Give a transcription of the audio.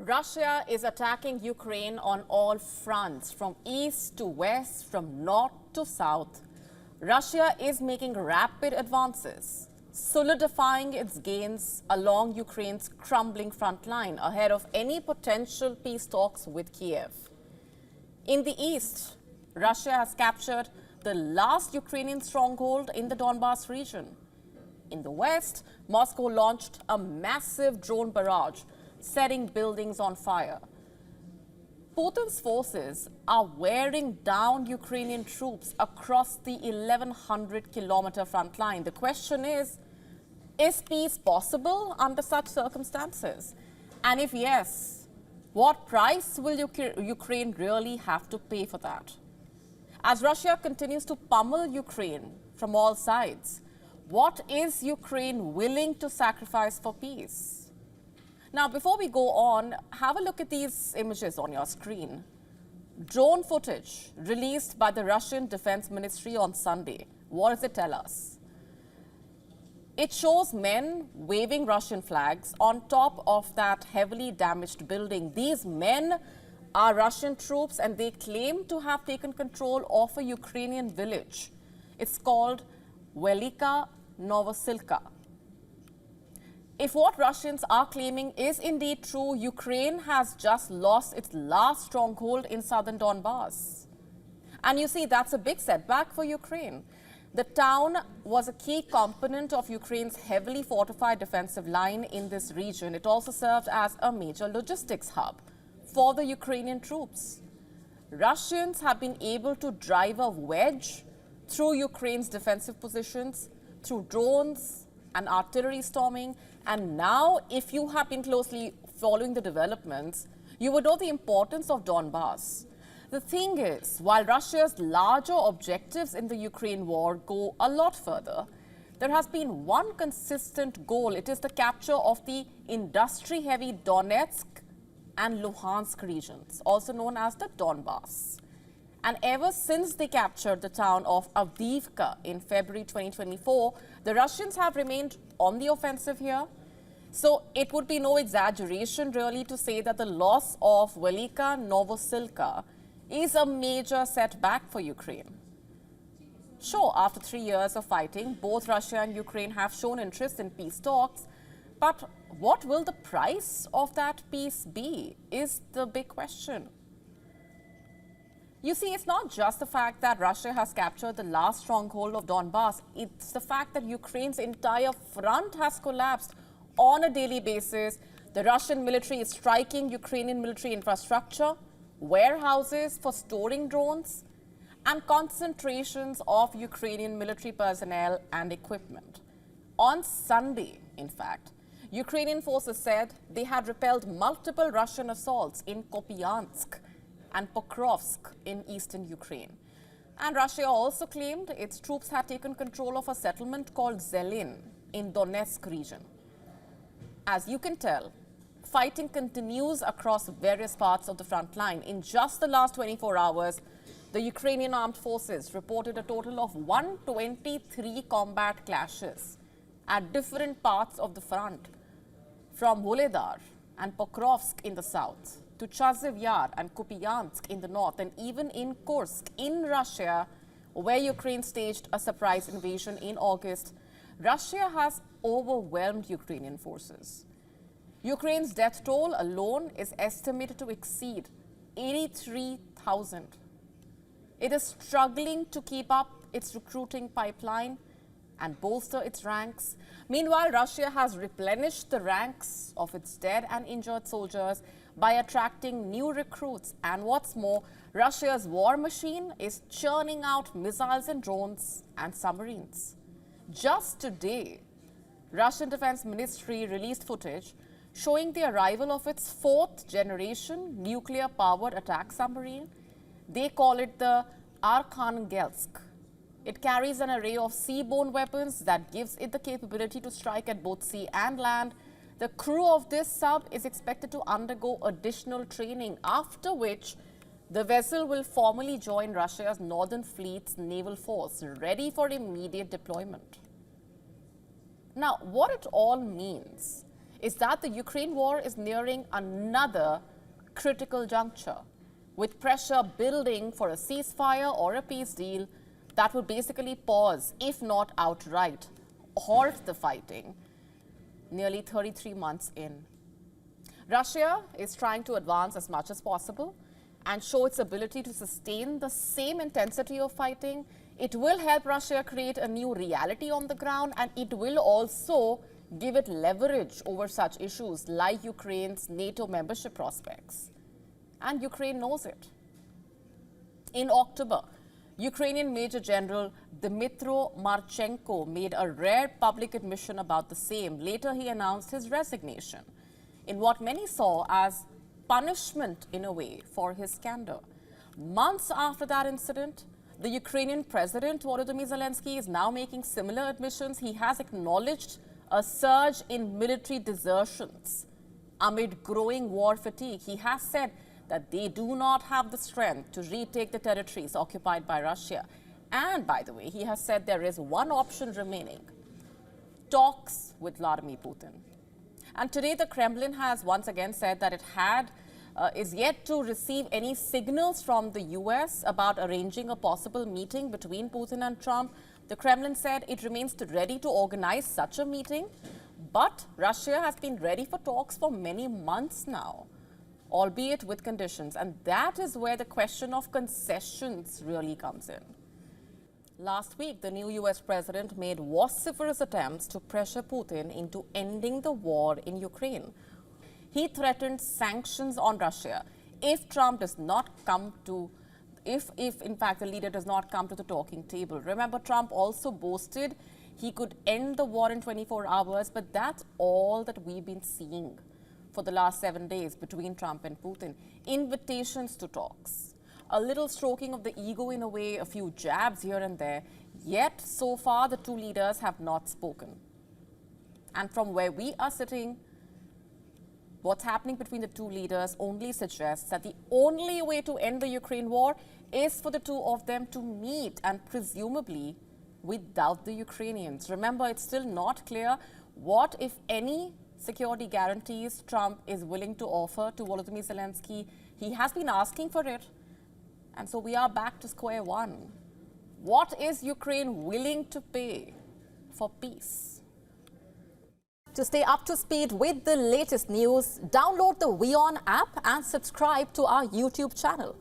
Russia is attacking Ukraine on all fronts, from east to west, from north to south. Russia is making rapid advances, solidifying its gains along Ukraine's crumbling front line ahead of any potential peace talks with Kyiv. In the east, Russia has captured the last Ukrainian stronghold in the Donbas region. In the west, Moscow launched a massive drone barrage, setting buildings on fire. Putin's forces are wearing down Ukrainian troops across the 1,100-kilometer front line. The question is peace possible under such circumstances? And if yes, what price will Ukraine really have to pay for that? As Russia continues to pummel Ukraine from all sides, what is Ukraine willing to sacrifice for peace? Now, before we go on, have a look at these images on your screen. Drone footage released by the Russian Defense Ministry on Sunday. What does it tell us? It shows men waving Russian flags on top of that heavily damaged building. These men are Russian troops, and they claim to have taken control of a Ukrainian village. It's called Velika Novosilka. If what Russians are claiming is indeed true, Ukraine has just lost its last stronghold in southern Donbas. And you see, that's a big setback for Ukraine. The town was a key component of Ukraine's heavily fortified defensive line in this region. It also served as a major logistics hub for the Ukrainian troops. Russians have been able to drive a wedge through Ukraine's defensive positions, through drones and artillery storming. And now, if you have been closely following the developments, you would know the importance of Donbas. The thing is, while Russia's larger objectives in the Ukraine war go a lot further, there has been one consistent goal. It is the capture of the industry-heavy Donetsk and Luhansk regions, also known as the Donbas. And ever since they captured the town of Avdiivka in February 2024, the Russians have remained on the offensive here. So it would be no exaggeration, really, to say that the loss of Velika Novosilka is a major setback for Ukraine. Sure, after 3 years of fighting, both Russia and Ukraine have shown interest in peace talks. But what will the price of that peace be, is the big question. You see, it's not just the fact that Russia has captured the last stronghold of Donbas. It's the fact that Ukraine's entire front has collapsed on a daily basis. The Russian military is striking Ukrainian military infrastructure, warehouses for storing drones, and concentrations of Ukrainian military personnel and equipment. On Sunday, in fact, Ukrainian forces said they had repelled multiple Russian assaults in Kupiansk and Pokrovsk in eastern Ukraine. And Russia also claimed its troops had taken control of a settlement called Zelin in Donetsk region. As you can tell, fighting continues across various parts of the front line. In just the last 24 hours, the Ukrainian armed forces reported a total of 123 combat clashes at different parts of the front, from Vuhledar and Pokrovsk in the south to Chaziv Yar and Kupiansk in the north, and even in Kursk in Russia, where Ukraine staged a surprise invasion in August. Russia has overwhelmed Ukrainian forces. Ukraine's death toll alone is estimated to exceed 83,000. It is struggling to keep up its recruiting pipeline and bolster its ranks. Meanwhile, Russia has replenished the ranks of its dead and injured soldiers by attracting new recruits. And what's more, Russia's war machine is churning out missiles and drones and submarines. Just today, Russian Defense Ministry released footage showing the arrival of its fourth-generation nuclear-powered attack submarine. They call it the Arkhangelsk. It carries an array of seaborne weapons that gives it the capability to strike at both sea and land. The crew of this sub is expected to undergo additional training, after which the vessel will formally join Russia's Northern Fleet's naval force, ready for immediate deployment. Now, what it all means is that the Ukraine war is nearing another critical juncture, with pressure building for a ceasefire or a peace deal that would basically pause, if not outright, halt the fighting nearly 33 months in. Russia is trying to advance as much as possible and show its ability to sustain the same intensity of fighting. It will help Russia create a new reality on the ground, and it will also give it leverage over such issues like Ukraine's NATO membership prospects. And Ukraine knows it. In October, Ukrainian Major General Dmytro Marchenko made a rare public admission about the same. Later, he announced his resignation in what many saw as punishment in a way for his candor. Months after that incident, the Ukrainian President Volodymyr Zelensky is now making similar admissions. He has acknowledged a surge in military desertions amid growing war fatigue. He has said that they do not have the strength to retake the territories occupied by Russia. And by the way, he has said there is one option remaining: talks with Vladimir Putin. And today the Kremlin has once again said that it is yet to receive any signals from the US about arranging a possible meeting between Putin and Trump. The Kremlin said it remains ready to organize such a meeting, but Russia has been ready for talks for many months now, albeit with conditions. And that is where the question of concessions really comes in. Last week, the new US president made vociferous attempts to pressure Putin into ending the war in Ukraine. He threatened sanctions on Russia if Trump does not come to, if in fact the leader does not come to the talking table. Remember, Trump also boasted he could end the war in 24 hours, but that's all that we've been seeing for the last 7 days between Trump and Putin. Invitations to talks, a little stroking of the ego in a way, a few jabs here and there, yet so far the two leaders have not spoken. And from where we are sitting, what's happening between the two leaders only suggests that the only way to end the Ukraine war is for the two of them to meet, and presumably without the Ukrainians. Remember, it's still not clear what, if any, security guarantees Trump is willing to offer to Volodymyr Zelensky. He has been asking for it. And so we are back to square one. What is Ukraine willing to pay for peace? To stay up to speed with the latest news, download the WION app and subscribe to our YouTube channel.